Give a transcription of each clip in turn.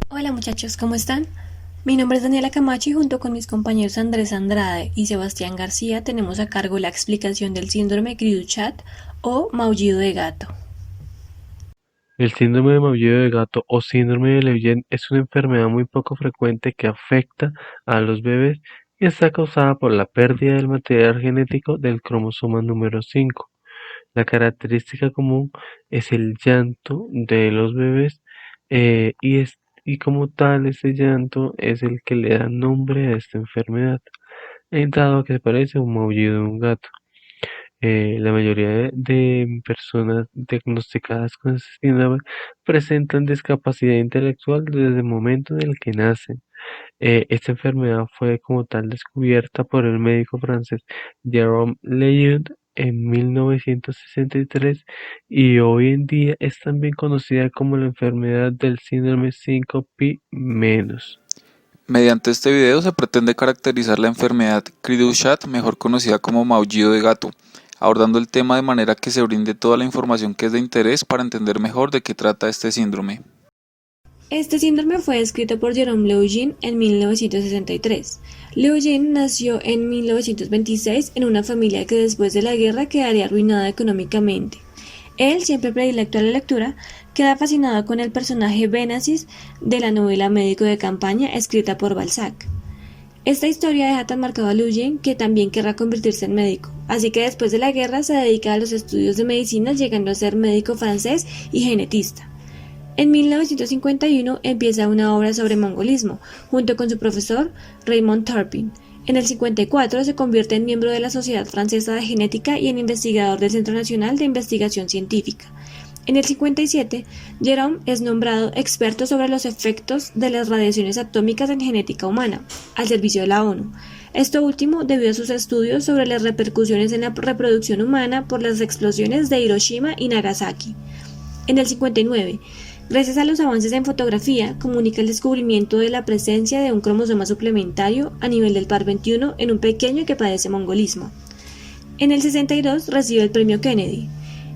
Hola muchachos, ¿cómo están? Mi nombre es Daniela Camacho y junto con mis compañeros Andrés Andrade y Sebastián García tenemos a cargo la explicación del síndrome Chat o maullido de gato. El síndrome de maullido de gato o síndrome de Leyen es una enfermedad muy poco frecuente que afecta a los bebés y está causada por la pérdida del material genético del cromosoma número 5. La característica común es el llanto de los bebés y como tal ese llanto es el que le da nombre a esta enfermedad, dado que parece un maullido de un gato. La mayoría de personas diagnosticadas con este síndrome presentan discapacidad intelectual desde el momento en el que nacen. Esta enfermedad fue como tal descubierta por el médico francés Jérôme Lejeune en 1963 y hoy en día es también conocida como la enfermedad del síndrome 5p-. Mediante este video se pretende caracterizar la enfermedad Cri-du-Chat, mejor conocida como maullido de gato, abordando el tema de manera que se brinde toda la información que es de interés para entender mejor de qué trata este síndrome. Este síndrome fue descrito por Jerome Lejeune en 1963. Lejeune nació en 1926 en una familia que después de la guerra quedaría arruinada económicamente. Él, siempre predilecto a la lectura, queda fascinado con el personaje Bénasis de la novela Médico de campaña escrita por Balzac. Esta historia deja tan marcado a Luyen que también querrá convertirse en médico, así que después de la guerra se dedica a los estudios de medicina llegando a ser médico francés y genetista. En 1951 empieza una obra sobre mongolismo, junto con su profesor Raymond Turpin. En el 54 se convierte en miembro de la Sociedad Francesa de Genética y en investigador del Centro Nacional de Investigación Científica. En el 57, Jerome es nombrado experto sobre los efectos de las radiaciones atómicas en genética humana, al servicio de la ONU. Esto último debido a sus estudios sobre las repercusiones en la reproducción humana por las explosiones de Hiroshima y Nagasaki. En el 59, gracias a los avances en fotografía, comunica el descubrimiento de la presencia de un cromosoma suplementario a nivel del par 21 en un pequeño que padece mongolismo. En el 62 recibe el premio Kennedy.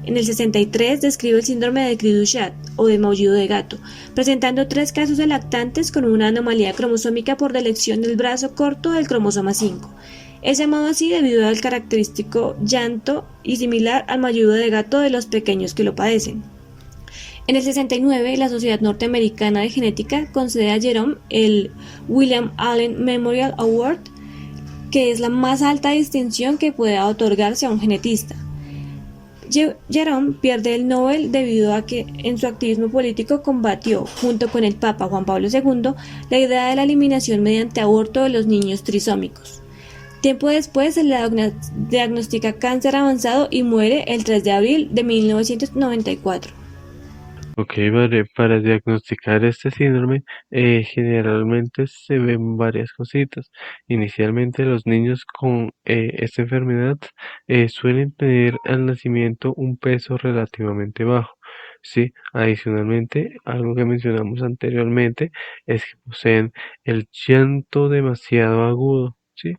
En el 63 describe el síndrome de Cri-du-Chat o de maullido de gato, presentando 3 casos de lactantes con una anomalía cromosómica por delección del brazo corto del cromosoma 5. Es llamado así debido al característico llanto y similar al maullido de gato de los pequeños que lo padecen. En el 69, la Sociedad Norteamericana de Genética concede a Jerome el William Allen Memorial Award, que es la más alta distinción que pueda otorgarse a un genetista. Jerome pierde el Nobel debido a que en su activismo político combatió, junto con el Papa Juan Pablo II, la idea de la eliminación mediante aborto de los niños trisómicos. Tiempo después se le diagnostica cáncer avanzado y muere el 3 de abril de 1994. Ok, vale, para diagnosticar este síndrome generalmente se ven varias cositas. Inicialmente los niños con esta enfermedad suelen tener al nacimiento un peso relativamente bajo. Sí, adicionalmente, algo que mencionamos anteriormente es que poseen el llanto demasiado agudo, ¿sí?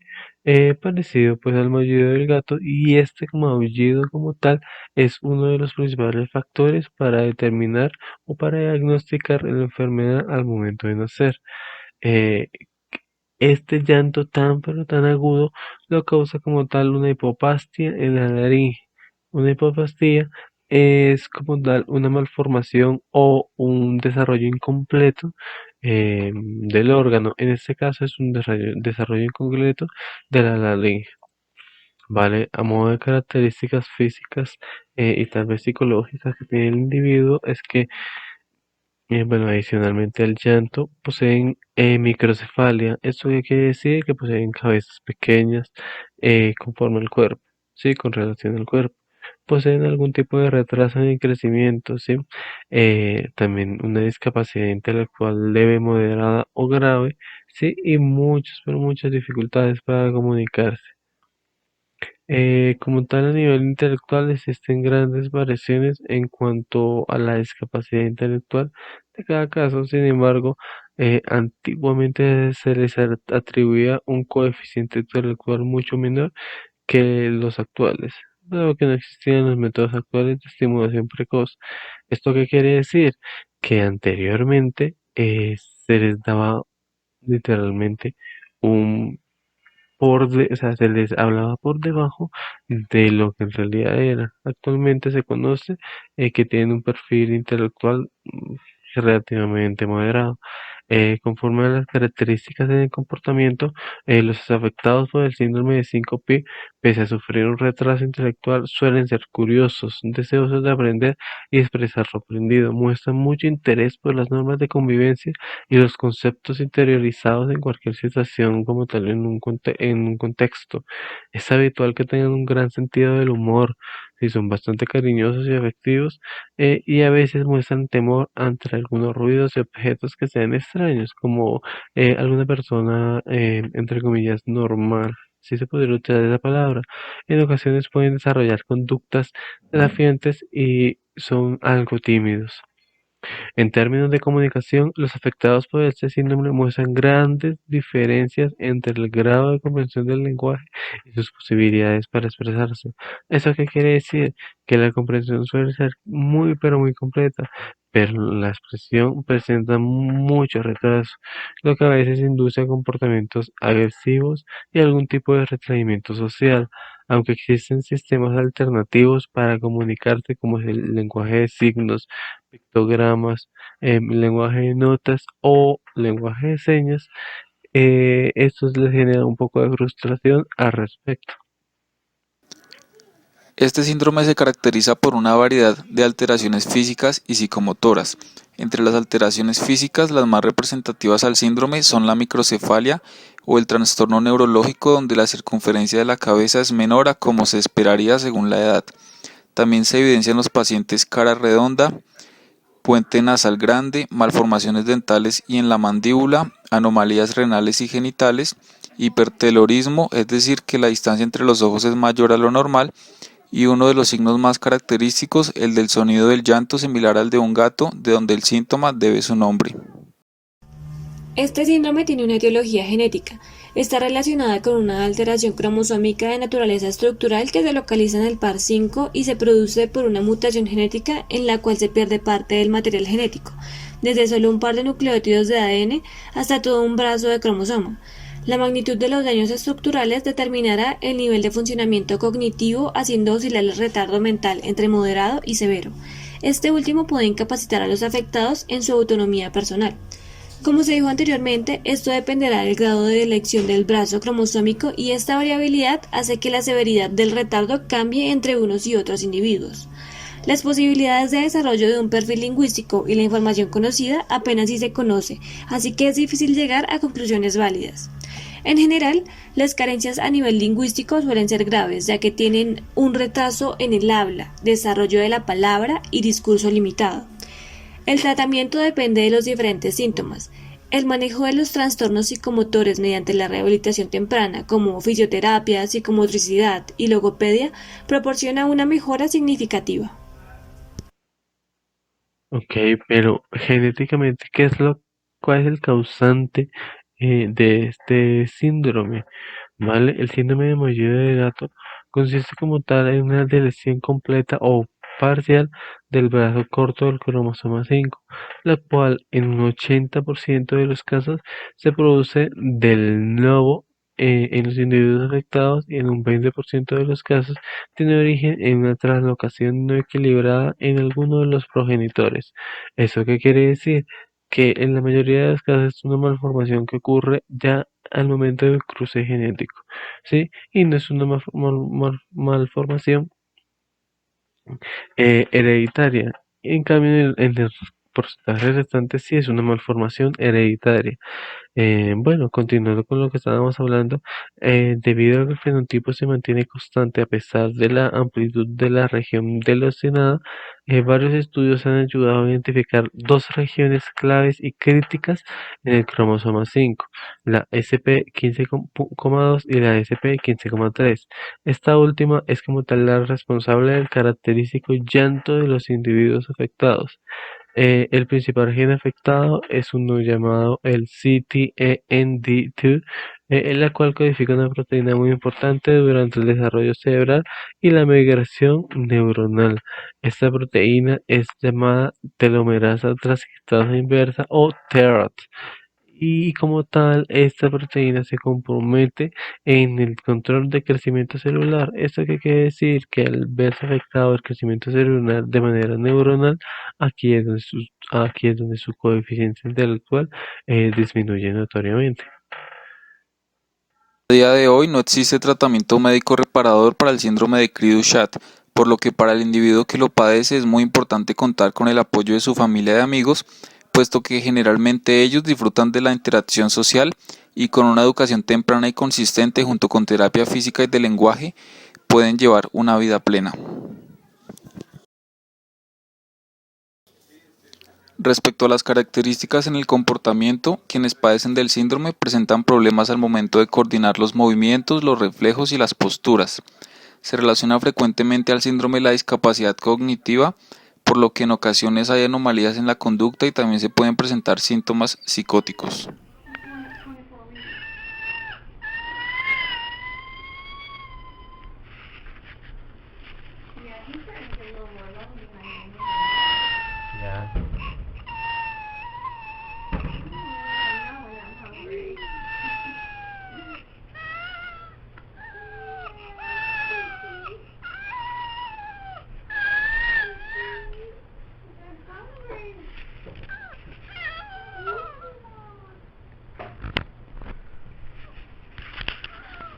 Parecido pues al maullido del gato y este maullido como tal es uno de los principales factores para determinar o para diagnosticar la enfermedad al momento de nacer. Eh, este llanto tan pero tan agudo lo causa como tal una hipopastia en la laringe. Una hipopastía es como tal una malformación o un desarrollo incompleto del órgano. En este caso es un desarrollo incompleto de la laringe. Vale, a modo de características físicas y tal vez psicológicas que tiene el individuo es que, bueno, adicionalmente al llanto, poseen microcefalia. ¿Esto qué quiere decir? Que poseen cabezas pequeñas conforme al cuerpo, ¿sí? Con relación al cuerpo. Poseen algún tipo de retraso en el crecimiento, ¿sí? También una discapacidad intelectual leve, moderada o grave, ¿sí? Y muchas, pero muchas dificultades para comunicarse. Como tal, a nivel intelectual existen grandes variaciones en cuanto a la discapacidad intelectual de cada caso. Sin embargo, antiguamente se les atribuía un coeficiente intelectual mucho menor que los actuales, dado que no existían los métodos actuales de estimulación precoz. ¿Esto qué quiere decir? Que anteriormente se les daba literalmente un o sea, se les hablaba por debajo de lo que en realidad era. Actualmente se conoce que tienen un perfil intelectual relativamente moderado. Conforme a las características del comportamiento, los afectados por el síndrome de síncope, pese a sufrir un retraso intelectual, suelen ser curiosos, deseosos de aprender y expresar lo aprendido, muestran mucho interés por las normas de convivencia y los conceptos interiorizados en cualquier situación como tal en un contexto. Es habitual que tengan un gran sentido del humor, si son bastante cariñosos y afectivos, y a veces muestran temor ante algunos ruidos y objetos que sean extraños, como alguna persona, entre comillas, normal. Si se podría utilizar esa palabra. En ocasiones pueden desarrollar conductas desafiantes y son algo tímidos. En términos de comunicación, los afectados por este síndrome muestran grandes diferencias entre el grado de comprensión del lenguaje y sus posibilidades para expresarse. ¿Eso qué quiere decir? Que la comprensión suele ser muy pero muy completa, pero la expresión presenta mucho retraso, lo que a veces induce a comportamientos agresivos y algún tipo de retraimiento social. Aunque existen sistemas alternativos para comunicarse como es el lenguaje de signos, pictogramas, lenguaje de notas o lenguaje de señas, esto les genera un poco de frustración al respecto. Este síndrome se caracteriza por una variedad de alteraciones físicas y psicomotoras. Entre las alteraciones físicas, las más representativas al síndrome son la microcefalia o el trastorno neurológico donde la circunferencia de la cabeza es menor a como se esperaría según la edad. También se evidencia en los pacientes cara redonda, puente nasal grande, malformaciones dentales y en la mandíbula, anomalías renales y genitales, hipertelorismo, es decir, que la distancia entre los ojos es mayor a lo normal, y uno de los signos más característicos, el del sonido del llanto similar al de un gato, de donde el síntoma debe su nombre. Este síndrome tiene una etiología genética. Está relacionada con una alteración cromosómica de naturaleza estructural que se localiza en el par 5 y se produce por una mutación genética en la cual se pierde parte del material genético, desde solo un par de nucleótidos de ADN hasta todo un brazo de cromosoma. La magnitud de los daños estructurales determinará el nivel de funcionamiento cognitivo, haciendo oscilar el retardo mental entre moderado y severo. Este último puede incapacitar a los afectados en su autonomía personal. Como se dijo anteriormente, esto dependerá del grado de elección del brazo cromosómico y esta variabilidad hace que la severidad del retardo cambie entre unos y otros individuos. Las posibilidades de desarrollo de un perfil lingüístico y la información conocida apenas si se conoce, así que es difícil llegar a conclusiones válidas. En general, las carencias a nivel lingüístico suelen ser graves, ya que tienen un retraso en el habla, desarrollo de la palabra y discurso limitado. El tratamiento depende de los diferentes síntomas. El manejo de los trastornos psicomotores mediante la rehabilitación temprana, como fisioterapia, psicomotricidad y logopedia, proporciona una mejora significativa. Ok, pero genéticamente, ¿cuál es el causante de este síndrome? ¿Vale? El síndrome de mollido de gato consiste como tal en una deleción completa o parcial del brazo corto del cromosoma 5, la cual en un 80% de los casos se produce del novo en los individuos afectados y en un 20% de los casos tiene origen en una translocación no equilibrada en alguno de los progenitores. ¿Eso qué quiere decir? Que en la mayoría de los casos es una malformación que ocurre ya al momento del cruce genético, ¿sí? Y no es una malformación hereditaria. En cambio, en el porcentaje restante sí es una malformación hereditaria. Bueno, continuando con lo que estábamos hablando, debido a que el fenotipo se mantiene constante a pesar de la amplitud de la región lesionada, varios estudios han ayudado a identificar dos regiones claves y críticas en el cromosoma 5, la SP15,2 y la SP15,3. Esta última es como tal la responsable del característico llanto de los individuos afectados. El principal gen afectado es uno llamado el CTEND2, la cual codifica una proteína muy importante durante el desarrollo cerebral y la migración neuronal. Esta proteína es llamada telomerasa transcriptasa inversa o TERT. Y como tal, esta proteína se compromete en el control de crecimiento celular. ¿Esto qué quiere decir? Que al verse afectado el crecimiento celular de manera neuronal, aquí es donde su coeficiente intelectual disminuye notoriamente. A día de hoy no existe tratamiento médico reparador para el síndrome de cri du chat, por lo que para el individuo que lo padece es muy importante contar con el apoyo de su familia y de amigos, puesto que generalmente ellos disfrutan de la interacción social y con una educación temprana y consistente junto con terapia física y de lenguaje pueden llevar una vida plena. Respecto a las características en el comportamiento, quienes padecen del síndrome presentan problemas al momento de coordinar los movimientos, los reflejos y las posturas. Se relaciona frecuentemente al síndrome la discapacidad cognitiva, por lo que en ocasiones hay anomalías en la conducta y también se pueden presentar síntomas psicóticos.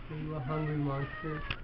You a hungry monster.